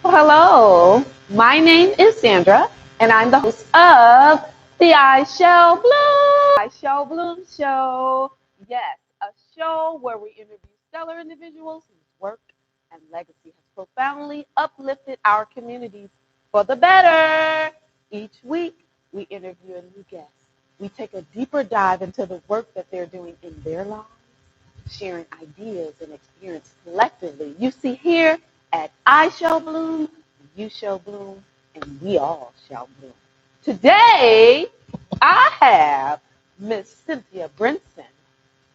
Hello, my name is Sandra, and I'm the host of the I Shall Bloom Show. Yes, a show where we interview stellar individuals whose work and legacy has profoundly uplifted our communities for the better. Each week, we interview a new guest. We take a deeper dive into the work that they're doing in their lives, sharing ideas and experience collectively. You see, here at I Shall Bloom, you shall bloom, and we all shall bloom. Today, I have Miss Cynthia Brinson,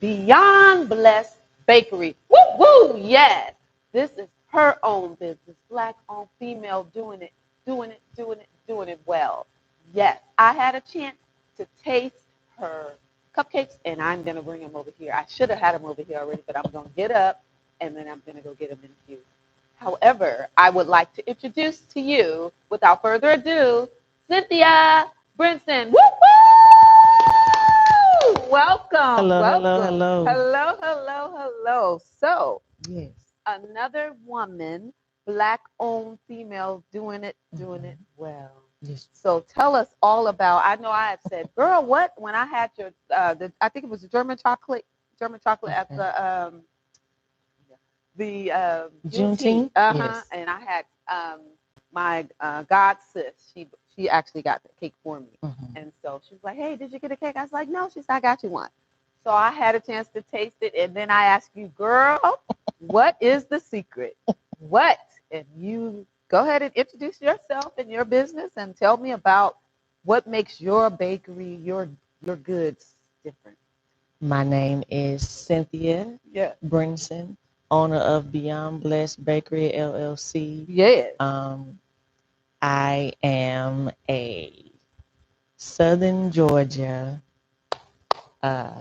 Beyond Blessed Bakery. Woo woo, yes. This is her own business, black owned female doing it well. Yes, I had a chance to taste her cupcakes, and I'm going to bring them over here. I should have had them over here already, but I'm going to get up, and then I'm going to go get them infused. However, I would like to introduce to you, without further ado, Cynthia Brinson. Woo woo! Welcome, Hello, hello, welcome. hello. Hello, hello, hello. So, Yes. another woman, black owned female, doing it well. Yes. So tell us all about. I know I had said, "Girl, what?" When I had your, I think it was the German chocolate at Okay. the Juneteenth. Juneteenth? Yes. And I had my god sis. She actually got the cake for me, Hmm. and so she was like, "Hey, did you get a cake?" I was like, "No." She said, "I got you one." So I had a chance to taste it, and then I asked you, "Girl, what is the secret? What?" And you go ahead and introduce yourself and your business, and tell me about what makes your bakery, your goods different. My name is Cynthia Yeah. Brinson, owner of Beyond Blessed Bakery LLC. Yes. Um, I am a Southern Georgia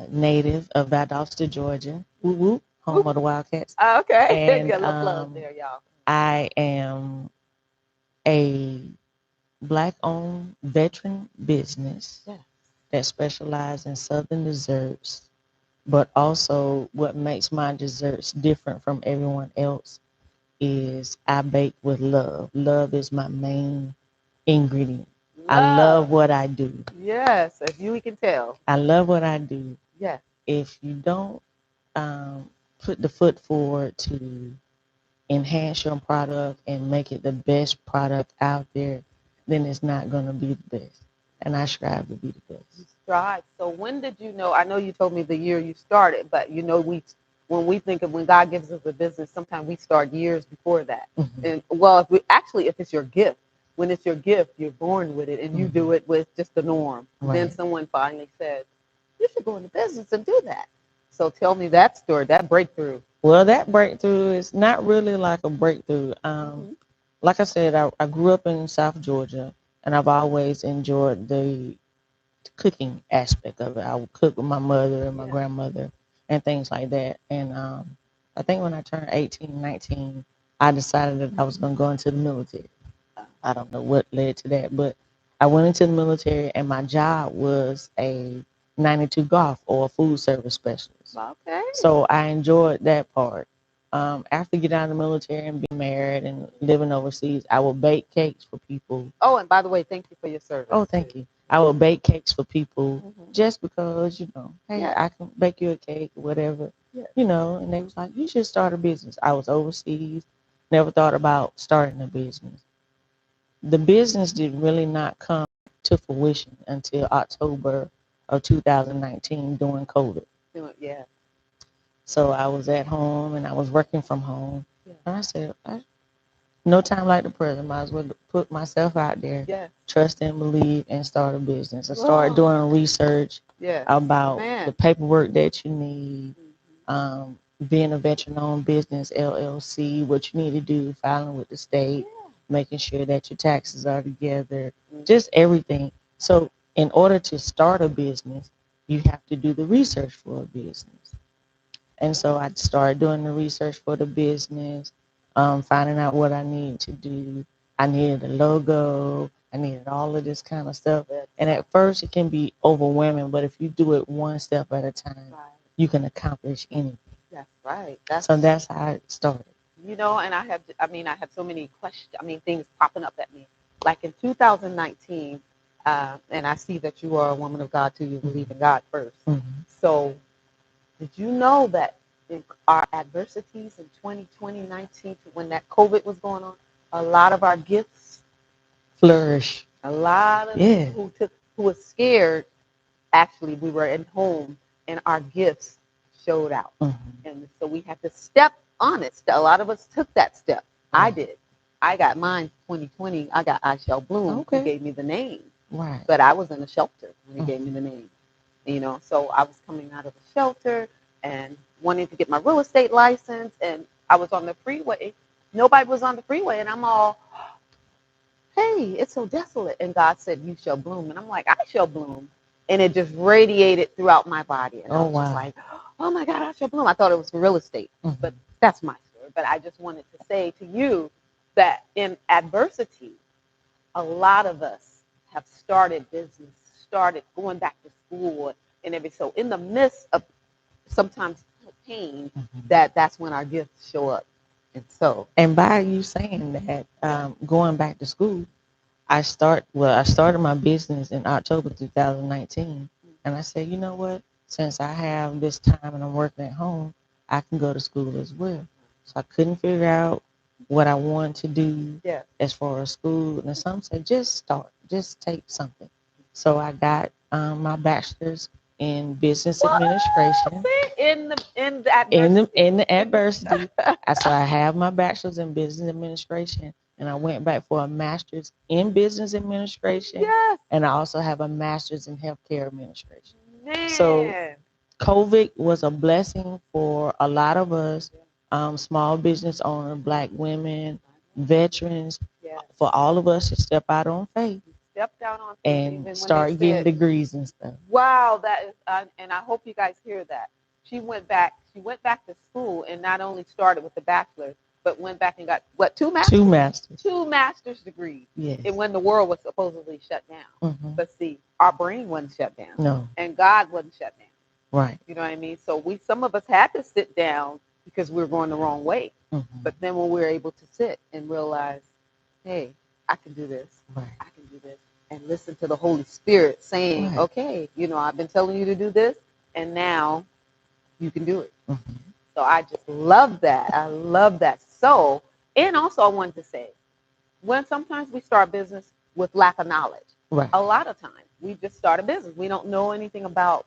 native of Valdosta, Georgia. Woo woo, home of the Wildcats. Okay. And Got a little love there, y'all. I am a black-owned veteran business Yeah. that specialize in southern desserts, but also what makes my desserts different from everyone else is I bake with love. Love is my main ingredient. I love Love. what I do. Yes, as you can tell. I love what I do. Yes. If you don't put the foot forward to enhance your product and make it the best product out there, then it's not going to be the best. And I strive to be the You best. strive. So when did you know? I know you told me the year you started, but you know we when we think of when God gives us a business, sometimes we start years before that. Hmm. And well, if it's your gift, when it's your gift, you're born with it, and you do Hmm. it with just the norm. Then Right. someone finally says, "You should go into business and do that." So tell me that story, that breakthrough. Well, that breakthrough is not really like a breakthrough. Mm-hmm. Like I said, I grew up in South Georgia, and I've always enjoyed the cooking aspect of it. I would cook with my mother and my Yeah. grandmother and things like that. And I think when I turned 18, 19, I decided that I was going to go into the military. I don't know what led to that, but I went into the military, and my job was a 92 golf or a food service specialist. Okay. So I enjoyed that part. After getting out of the military and being married and living overseas, I would bake cakes for people. Oh, and by the way, thank you for your service Oh, too. thank you. I would bake cakes for people Mm-hmm. just because, hey, Yeah. I can bake you a cake or whatever, Yeah. and they was like, you should start a business. I was overseas, never thought about starting a business. The business did really not come to fruition until October of 2019 during COVID. Yeah. So I was at home and I was working from home. Yeah. And I said, no time like the present. Might as well put myself out there, Yeah. trust and believe, and start a business. I started Oh, doing research yes. about the Man. paperwork that you need, Mm-hmm. being a veteran-owned business LLC, what you need to do, filing with the state, Yeah. making sure that your taxes are together, Mm-hmm. just everything. So in order to start a business, you have to do the research for a business. And so I started doing the research for the business, finding out what I needed to do. I needed a logo. I needed all of this kind of stuff. That's And at first, it can be overwhelming, but if you do it one step at a time, right. you can accomplish anything. That's right. That's So that's how it started. you know, and I have so many questions, things popping up at me. Like in 2019, and I see that you are a woman of God too, you believe in God 1st. So, did you know that in our adversities in 2019, when that COVID was going on, a lot of our gifts flourish. a lot of people who was scared, actually, we were at home and our gifts showed out. And so we had to step on it. A lot of us took that step. I did. I got mine 2020. I got I Shall Bloom. He gave me the name. Right. But I was in a shelter when he gave me the name. You know, so I was coming out of the shelter and wanting to get my real estate license. And I was on the freeway. Nobody was on the freeway. And I'm all, hey, it's so desolate. And God said, you shall bloom. And I'm like, I shall bloom. And it just radiated throughout my body. And I was just like, oh my God, I shall bloom. I thought it was for real estate. But that's my story. But I just wanted to say to you that in adversity, a lot of us have started business, started going back to school and everything. So in the midst of sometimes pain, that's when our gifts show up. And by you saying that, going back to school, I started my business in October 2019, and I said, you know what? Since I have this time and I'm working at home, I can go to school as well. So I couldn't figure out what I wanted to do as far as school, and some said just start, just take something. So I got my bachelor's in business administration. In the adversity. So I have my bachelor's in business administration, and I went back for a master's in business administration. Yes. And I also have a master's in healthcare administration. Man. So COVID was a blessing for a lot of us, small business owners, Black women, veterans, for all of us to step out on faith. Stepped out on faith and start getting degrees and stuff. Wow, that is, and I hope you guys hear that. She went back to school and not only started with the bachelor's, but went back and got what, two master's degrees. Yes. And when the world was supposedly shut down. But see, our brain wasn't shut down. No. And God wasn't shut down. Right. You know what I mean? So some of us had to sit down because we were going the wrong way. But then when we were able to sit and realize, hey, I can do this. Right. I can do this. And listen to the Holy Spirit saying, okay, you know, I've been telling you to do this, and now you can do it. So I just love that. I love that. So, and also I wanted to say, when sometimes we start business with lack of knowledge, a lot of times we just start a business. We don't know anything about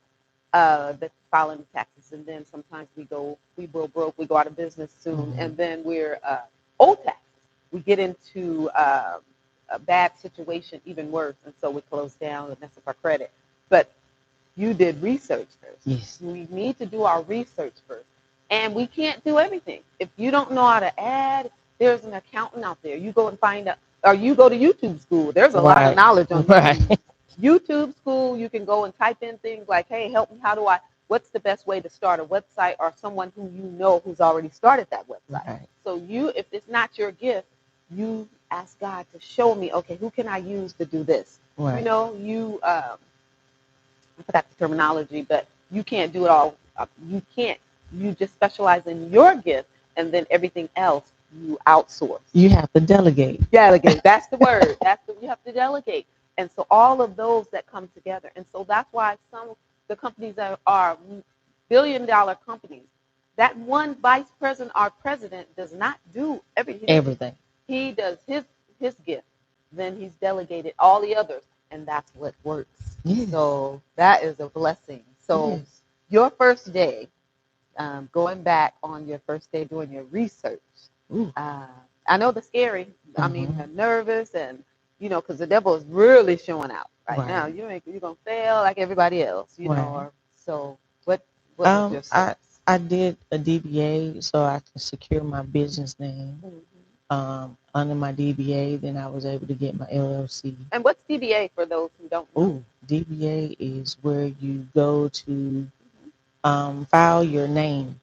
the filing of taxes, and then sometimes we go broke, we go out of business soon, and then we're owed taxes. We get into a bad situation, even worse, and so we close down and mess up our credit. But you did research first. Yes. We need to do our research first. And we can't do everything. If you don't know how to add, there's an accountant out there. You go and find out, or you go to YouTube school. There's a lot of knowledge on YouTube. YouTube school, you can go and type in things like, hey, help me, what's the best way to start a website, or someone who you know who's already started that website. So if it's not your gift, you ask God to show me, okay, who can I use to do this? You know, I forgot the terminology, but you can't do it all. You just specialize in your gift, and then everything else you outsource. You have to delegate. Delegate. That's the word. You have to delegate. And so all of those that come together. And so that's why some of the companies that are billion-dollar companies, that one vice president or president does not do everything. He does his gift. Then he's delegated all the others, and that's what works. Yes. So that is a blessing. So your first day, going back on your first day doing your research, I know the scary. I mean, nervous, and you know, because the devil is really showing out right now. You're gonna fail like everybody else, you know. So what was your steps? I did a DBA so I can secure my business name. Under my DBA, then I was able to get my LLC. And what's DBA for those who don't know? DBA is where you go to file your name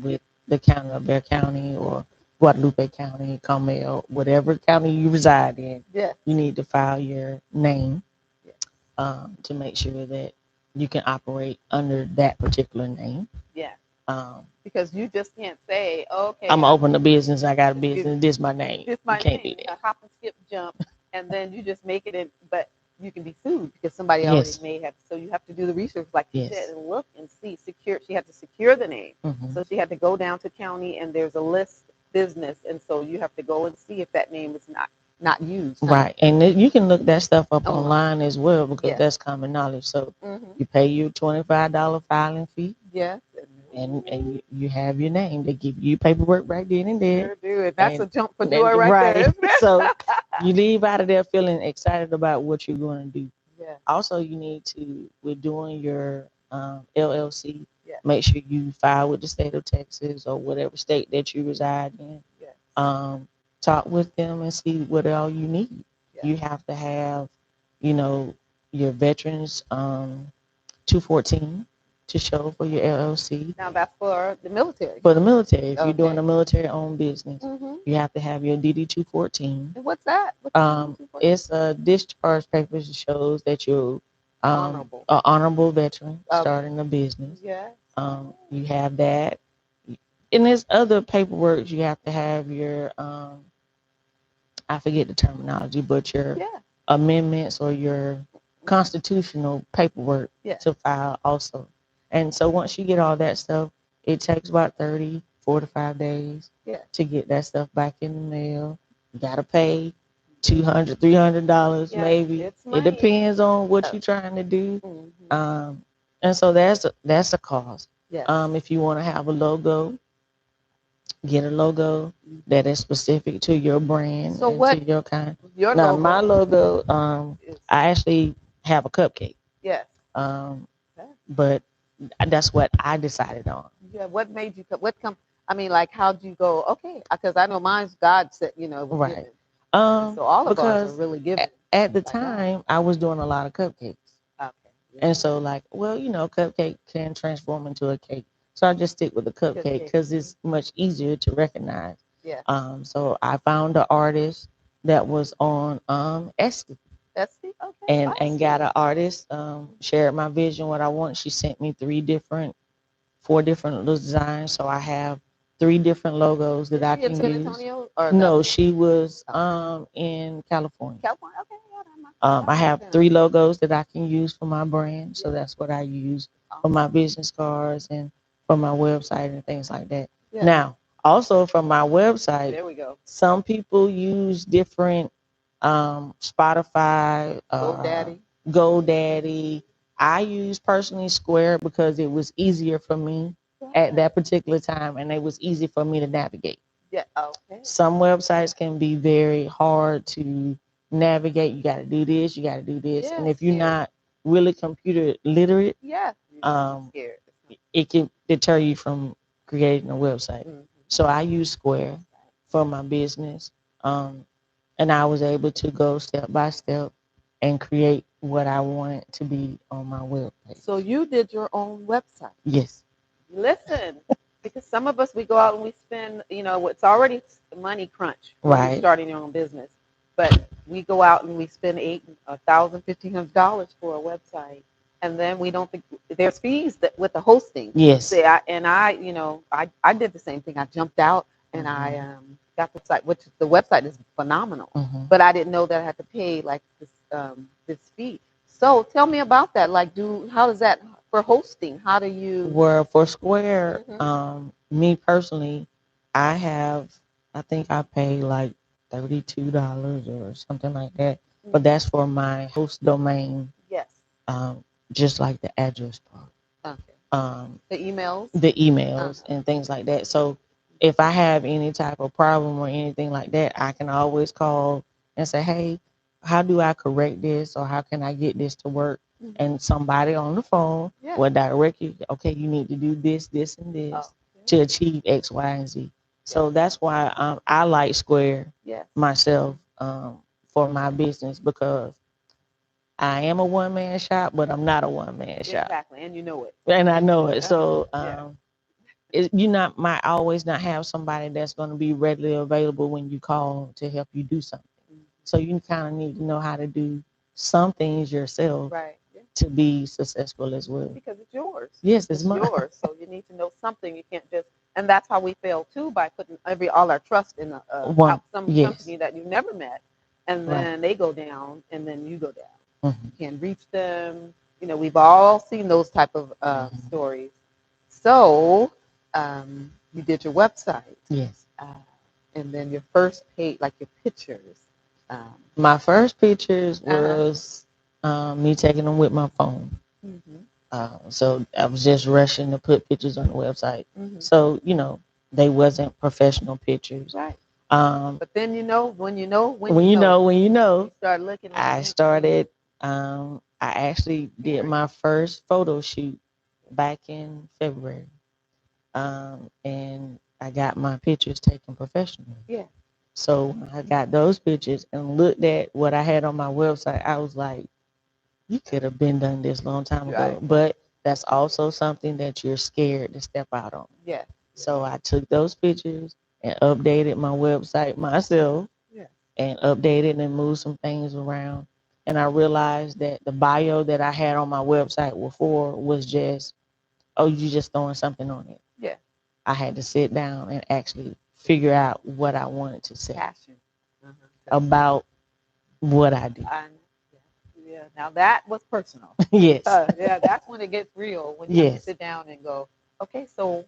with the county of Bexar County or Guadalupe County, Carmel, whatever county you reside in. You need to file your name to make sure that you can operate under that particular name. Because you just can't say, okay, I'm gonna open a business. I got a this business. This my name. You my can't do name, that. a hop and skip jump, and then you just make it in, but you can be sued because somebody already Yes. may have. So you have to do the research, like you said, Yes. and look and see. Secure. She had to secure the name, Hmm. so she had to go down to county, and there's a list business, and so you have to go and see if that name is not used. Huh? Right, and you can look that stuff up Online. online as well because Yes. that's common knowledge. So Mm-hmm. you pay your $25 filing fee, Yes. and you have your name. They give you paperwork right then and there, Sure do it. That's a and jump for then joy right there, right. isn't it? So you leave out of there feeling excited about what you're going to do. Yes. Also, you need to, with doing your LLC, Yes. make sure you file with the state of Texas or whatever state that you reside in. Yes. Talk with them and see what all you need. Yes. You have to have, you know, your veterans 214 to show for your LLC. Now that's for the military. For the military, if you're doing Okay. a military-owned business, Mm-hmm. you have to have your DD 214. And what's that? What's the It's a discharge paper that shows that you're honorable? an honorable veteran Okay. starting a business. Yes. You have that, and there's other paperwork. You have to have your I forget the terminology, but your Yeah. amendments or your constitutional paperwork Yes. to file also. And so once you get all that stuff, it takes about 30, 45 days Yeah. to get that stuff back in the mail. You got to pay $200, $300 Yeah. maybe. It's It money. depends on what you're trying to do. Mm-hmm. And so that's a cost. Yes. If you want to have a logo, get a logo that is specific to your brand So and what? to your kind. Your Now, logo my logo, is I actually have a cupcake, yes. but that's what I decided on. Yeah. What made you? What come? I mean, like, how'd you go? Okay, because I know mine's God said, was Right. given. So all of ours are Because really given. at the by God. time, I was doing a lot of cupcakes. Okay. And so, like, well, cupcake can transform into a cake. So I just stick with the cupcake because it's much easier to recognize. Yeah. So I found an artist that was on Etsy. Etsy. Okay. And got an artist, shared my vision, what I want. She sent me 4 different designs. So I have 3 different logos that I in can San use. Antonio or No, she was in California. California. Okay. I have 3 logos that I can use for my brand. So that's what I use for my business cards and for my website and things like that. Yeah. Now, also from my website, There we go. some people use different Spotify, GoDaddy. GoDaddy. I use personally Square because it was easier for me at that particular time and it was easy for me to navigate. Yeah. Okay. Some websites can be very hard to navigate. You got to do this, you got to do this. And if you're not really computer literate, yeah, um, scared. it can deter you from creating a website. Mm-hmm. So I use Square for my business. And I was able to go step by step and create what I wanted to be on my webpage. So you did your own website. Yes. Listen, because some of us, we go out and we spend, it's already money crunch when you're Right. starting your own business. But we go out and we spend $1,000, $1,500 for a website. And then we don't think there's fees with the hosting. Yes. See, I did the same thing. I jumped out and I got the site, which the website is phenomenal. But I didn't know that I had to pay like this fee. So tell me about that. Like, how does that for hosting? How do you? Well, for Square, me personally, I think I pay like $32 or something like that. But that's for my host domain. Yes. Just like the address part. Okay. The emails. The emails and things like that. So if I have any type of problem or anything like that, I can always call and say, hey, how do I correct this or how can I get this to work? And somebody on the phone will direct you, okay, you need to do this, this, and this to achieve X, Y, and Z. So that's why I like Square myself for my business because I am a one-man shop, but I'm not a one-man shop. Exactly, and you know it. And I know it. So you might always not have somebody that's going to be readily available when you call to help you do something. So you kind of need to know how to do some things yourself. Right. to be successful as well. Because it's yours. Yes, it's mine. yours. So you need to know something. You can't just, and that's how we fail too, by putting all our trust in some Yes. company that you've never met, and Right. then they go down, and then you go down. Mhm. You can't reach them. We've all seen those type of stories. So you did your website, Yes. and then your first page, like your pictures. My first pictures Uh-huh. was me taking them with my phone. Mm-hmm. So I was just rushing to put pictures on the website. Mm-hmm. So, they wasn't professional pictures. Right. Um, But then when you know, you start looking at I it. started, I actually did my first photo shoot back in February. And I got my pictures taken professionally. Yeah. So when I got those pictures and looked at what I had on my website, I was like, you could have been done this long time ago. Right. But that's also something that you're scared to step out on. Yeah. So I took those pictures and updated my website myself Yeah. and updated and moved some things around. And I realized that the bio that I had on my website before was just, oh, you just throwing something on it. Yeah. I had to sit down and actually figure out what I wanted to say Passion. about what I do. Yeah. Now that was personal. Yes. Yeah, that's when it gets real. When you have to Yes. sit down and go, okay, so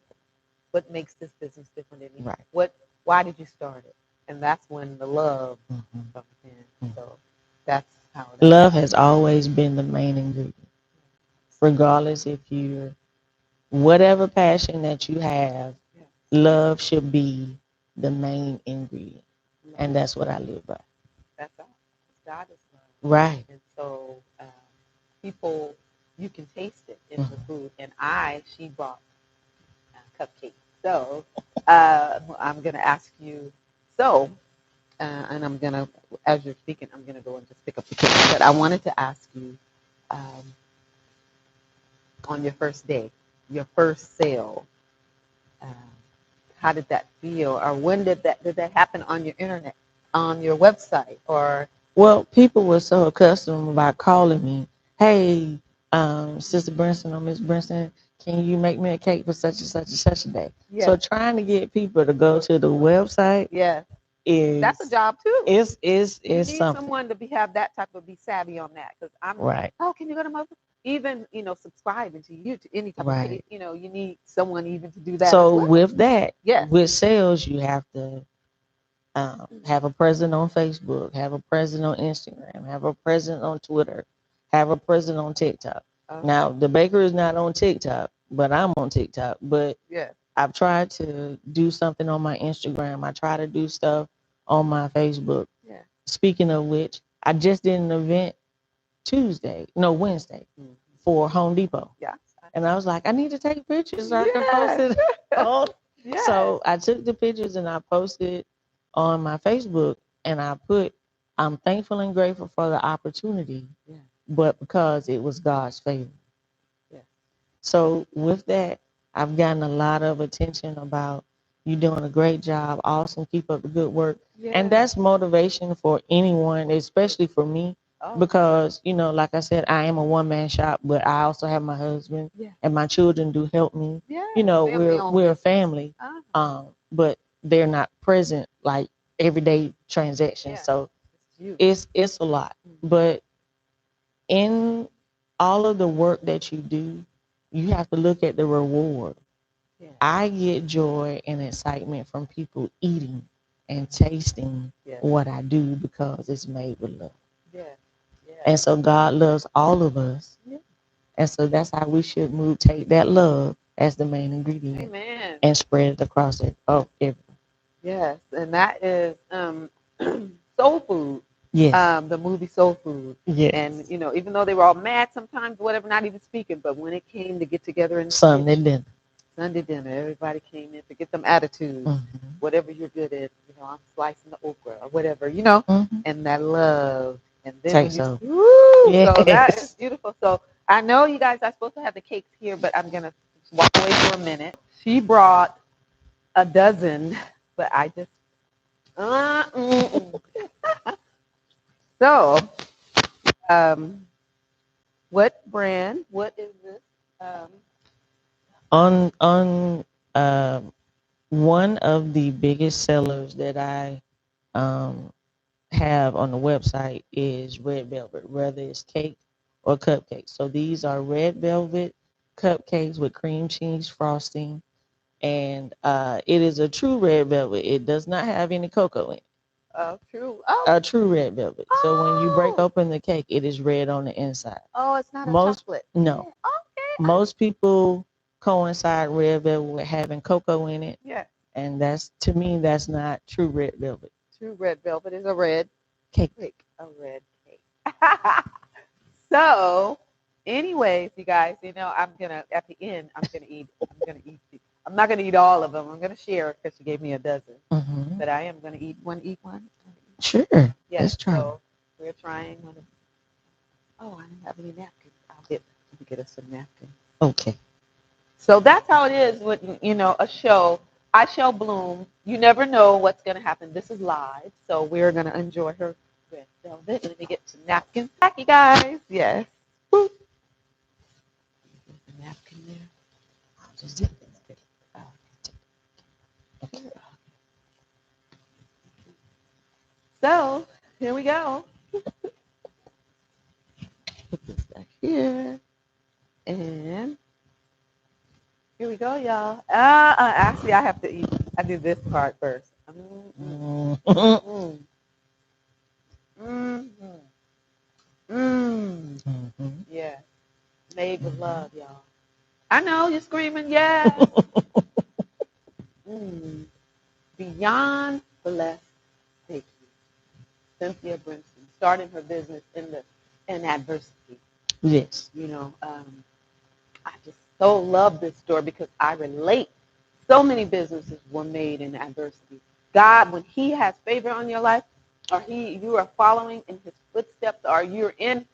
what makes this business different than you? Right. Why did you start it? And that's when the love Mhm. comes in. So that's how it Love has always been the main ingredient. Regardless if you're whatever passion that you have, Yeah. love should be the main ingredient. Love. And that's what I live by. That's all. God is love. Right. And so people, you can taste it in the Mhm. food. And she brought cupcakes. So I'm going to ask you, so, and I'm going to, as you're speaking, I'm going to go and just pick up the cake. But I wanted to ask you, um, on your first day, your first sale, um, how did that feel? Or when did that happen on your internet, on your website? Or, Well, people were so accustomed about calling me, hey, Sister Brinson or Miss Brinson, can you make me a cake for such and such and such a day? yeah, So trying to get people to go to the website yeah, is that's a job too. is You need something. someone to have that type of be savvy on that, because Right. oh, can you go to my, even subscribing to you, to any type of Right. you need someone even to do that as So well. with that, Yes. with sales, you have to have a presence on Facebook, have a presence on Instagram, have a presence on Twitter, have a presence on TikTok. Now, the baker is not on TikTok, but I'm on TikTok. But yeah, I've tried to do something on my Instagram. I try to do stuff on my Facebook. yeah. Speaking of which, I just did an event Wednesday Mhm. for Home Depot. Yeah. And I was like, I need to take pictures so I can post Yes. it on. Yes. So I took the pictures and I posted on my Facebook and I put, I'm thankful and grateful for the opportunity, Yeah. but because it was God's favor. Yeah. So with that, I've gotten a lot of attention about you doing a great job. Awesome. Keep up the good work. Yeah. And that's motivation for anyone, especially for me, because, like I said, I am a one-man shop, but I also have my husband Yeah. and my children do help me. Yeah. We're a family, Uh-huh. but they're not present like everyday transactions. Yeah. So It's it's a lot. But in all of the work that you do, you have to look at the reward. Yeah. I get joy and excitement from people eating and tasting what I do because it's made with love. Yeah. Yeah. And so God loves all of us. Yeah. And so that's how we should take that love as the main ingredient. Amen. And spread it across everyone. Yes, and that is Soul Food. Yes. The movie Soul Food. Yes. And even though they were all mad sometimes, whatever, not even speaking, but when it came to get together in the Sunday dinner. Sunday dinner, everybody came in to get them attitudes. Mm-hmm. Whatever you're good at, I'm slicing the okra or whatever, Mm-hmm. and that love. And then Takes when over. so that Yes. is beautiful. So I know you guys are supposed to have the cakes here, but I'm gonna walk away for a minute. She brought a dozen, but I just so um What brand? What is this? Um, On one of the biggest sellers that I um, have on the website is red velvet, whether it's cake or cupcakes. So these are red velvet cupcakes with cream cheese frosting, and it is a true red velvet. It does not have any cocoa in it. oh, true. Oh, A true red velvet. So when you break oh, open the cake, it is red on the inside. oh, it's not a Most chocolate. Yeah. no, Okay. most people coincide red velvet with having cocoa in it, Yeah. and that's to me that's not true red velvet True red velvet is a red cake. cake. A red cake. So, anyways, you guys, I'm gonna at the end, I'm gonna eat. I'm gonna eat. I'm not gonna eat all of them. I'm gonna share because she gave me a dozen. Mm-hmm. But I am gonna eat one. Eat one. Sure, Yes. let's try. So we're trying one of. Oh, I didn't have any napkins. Let me get us some napkins. Okay. So that's how it is with a show. I shall bloom. You never know what's gonna happen. This is live, so we're gonna enjoy her red velvet. Let me get some napkins back, you guys. Yes. Woo. There's a napkin there. I'll just take it. Oh, Okay. so here we go. Put this back here, and here we go, y'all. Actually, I have to eat. I do this part first. Mm-hmm. Mm, mm, mm. Mm-hmm. Yeah, made with love, y'all. I know you're screaming, yes. Mm. Beyond blessed bakery. Cynthia Brinson starting her business in adversity. Yes. I just so love this story because I relate. So many businesses were made in adversity. God, when He has favor on your life, or you are following in His footsteps, or you're in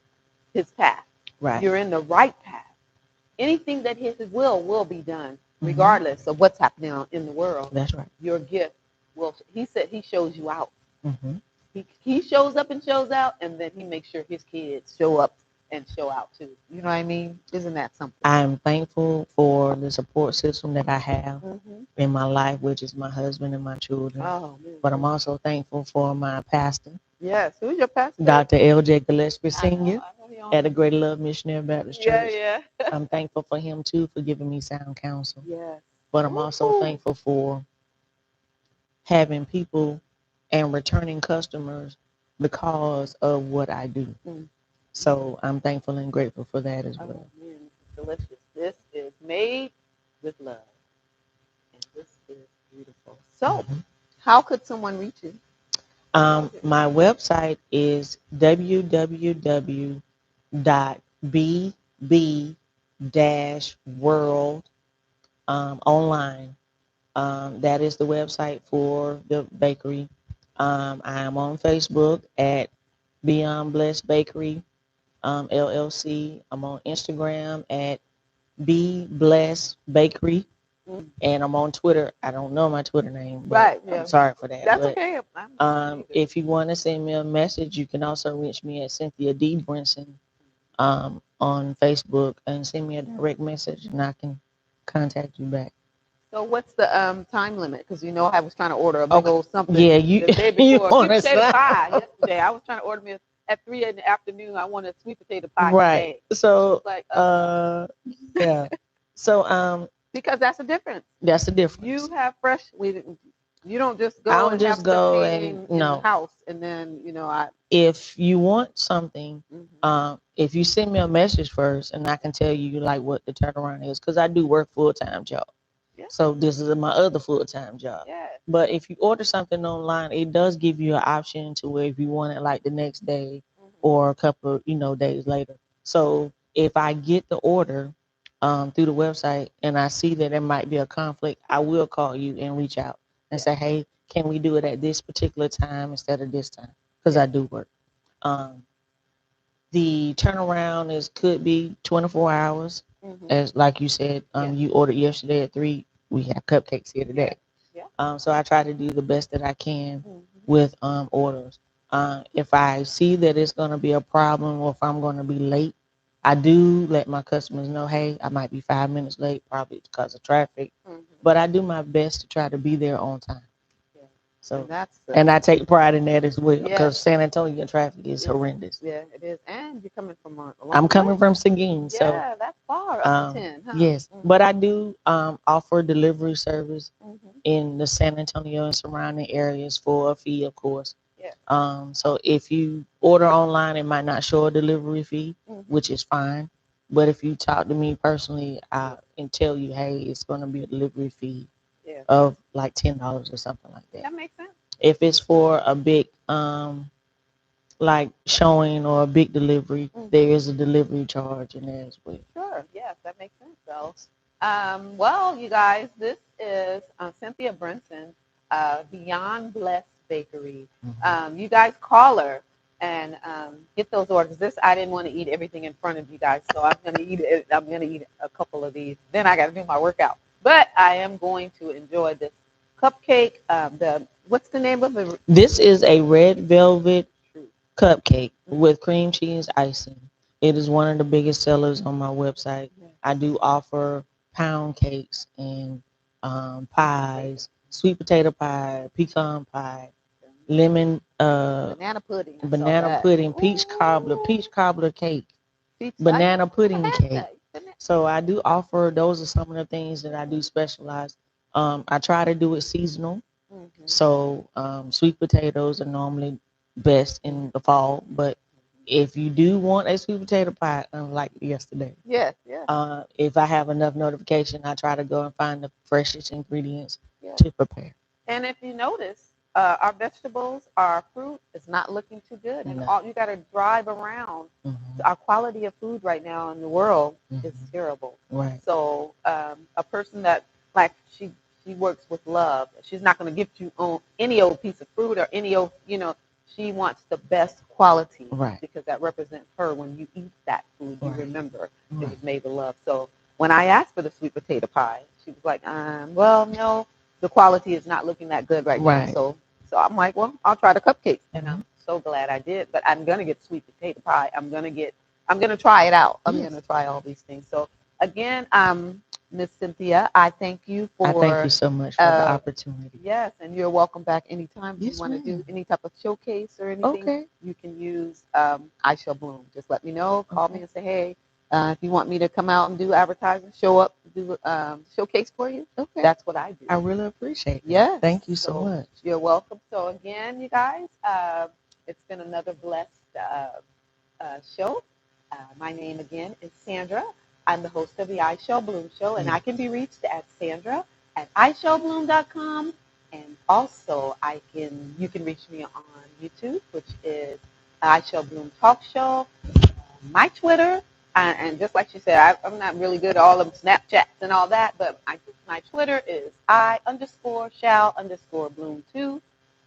His path, Right. you're in the right path. Anything that His will be done, Mm-hmm. regardless of what's happening in the world. That's right. Your gift will. He said He shows you out. Mm-hmm. He shows up and shows out, and then He makes sure His kids show up and show out too. You know what I mean? Isn't that something? I'm thankful for the support system that I have Mm-hmm. in my life, which is my husband and my children. Oh, man. But I'm also thankful for my pastor, Yes. Who's your pastor? Dr. L.J. Gillespie I know. Sr. I know he at the on. Greater Love Missionary Baptist Yeah, Church. yeah. I'm thankful for him too for giving me sound counsel. Yes. But I'm also Ooh. thankful for having people and returning customers because of what I do. Mm. So I'm thankful and grateful for that as Oh, well. man, this is delicious. This is made with love, and this is beautiful. So, Mhm. how could someone reach you? My website is www.bb-world online. That is the website for the bakery. I am on Facebook at Beyond Blessed Bakery LLC. I'm on Instagram at Be Blessed Bakery, Mm. and I'm on Twitter. I don't know my Twitter name, but Right. Yeah. I'm sorry for that. That's But okay. I'm if you want to send me a message, you can also reach me at Cynthia D. Brinson on Facebook and send me a direct message, and I can contact you back. So what's the time limit? Because I was trying to order a big Okay. old something Yeah, you the day you before. want Sweet to potato sign? pie yesterday. I was trying to order me at 3 in the afternoon. I wanted sweet potato pie Right. today. So Like, yeah. So because that's the difference. that's the difference. You have fresh. You don't just I go don't and have just stuff go made and in the no. house, and then I. If you want something, Mhm. if you send me a message first, and I can tell you like what the turnaround is, because I do work full-time job. Yeah. So this is my other full-time job. Yeah. But if you order something online, it does give you an option to where if you want it like the next day Mhm. or a couple, days later. So if I get the order through the website and I see that there might be a conflict, I will call you and reach out and Yeah. say, hey, can we do it at this particular time instead of this time? Because I do work. Um, the turnaround could be 24 hours, Mhm. as like you said. Yeah. You ordered yesterday at 3. We have cupcakes here Yeah. today. Yeah. So I try to do the best that I can Mhm. with orders. If I see that it's going to be a problem or if I'm going to be late, I do let my customers know, hey, I might be 5 minutes late, probably because of traffic, Mm-hmm. but I do my best to try to be there on time. Yeah. So, And that's and I take pride in that as well, yes. because San Antonio traffic is It's- horrendous. Yeah, it is. And you're coming from a I'm long coming way. from Seguin, so Yeah, that's far. Up to 10, huh? yes, but I do offer delivery service Mm-hmm. in the San Antonio and surrounding areas for a fee, of course. Yeah. So if you order online, it might not show a delivery fee, Mm-hmm. which is fine. But if you talk to me personally, I can tell you, hey, it's going to be a delivery fee Yeah. of like $10 or something like that. That makes sense. If it's for a big like showing or a big delivery, there is a delivery charge in there as well. Sure. Yes, that makes sense. So, well, you guys, this is Cynthia Brinson, Beyond Blessed Bakery. You guys call her and get those orders. This I didn't want to eat everything in front of you guys, so I'm gonna eat it. I'm gonna eat a couple of these. Then I got to do my workout. But I am going to enjoy this cupcake. What's the name of it? This is a red velvet cupcake with cream cheese icing. It is one of the biggest sellers on my website. I do offer pound cakes and pies, sweet potato pie, pecan pie, lemon Banana pudding. I saw banana that. pudding, peach cobbler cake, banana pudding cake. So I do offer, those are some of the things that I do specialize. I try to do it seasonal. So sweet potatoes are normally best in the fall, but if you do want a sweet potato pie, unlike yesterday, Yes, yes, if I have enough notification, I try to go and find the freshest ingredients yes. to prepare. And if you notice, our vegetables, our fruit is not looking too good, and No. all you got to drive around. Our quality of food right now in the world is terrible. Right. So a person that like she works with love. She's not going to give you any old piece of fruit or any old, she wants the best quality, Right. because that represents her. When you eat that food, you Right. remember Right. it was made with love. So when I asked for the sweet potato pie, she was like, well, no, the quality is not looking that good right now. Right. So I'm like, well, I'll try the cupcakes, and I'm so glad I did. But I'm gonna get sweet potato pie. I'm gonna try it out. I'm gonna try all these things. So again, Miss Cynthia, I thank you for. I thank you so much for the opportunity. Yes, and you're welcome back anytime. If Yes, you want to do ma'am. any type of showcase or anything, Okay. you can use I Shall Bloom. Just let me know. Call me and say, hey, if you want me to come out and do advertising, show up, do showcase for you. Okay. That's what I do. I really appreciate it. Yes. Thank you so much. You're welcome. So again, you guys, it's been another blessed show. My name again is Sandra. I'm the host of the I Shall Bloom Show, and I can be reached at Sandra at ishallbloom.com. And also, you can reach me on YouTube, which is I Shall Bloom Talk Show. My Twitter, and just like she said, I'm not really good at all of Snapchats and all that, but my Twitter is I_shall_bloom2,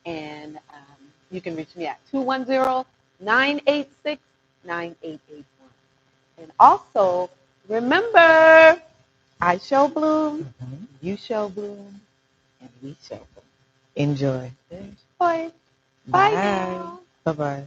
and you can reach me at 210-986-9881. And also, remember, I shall bloom, you shall bloom, and we shall bloom. Enjoy. Enjoy. Bye now. Bye-bye.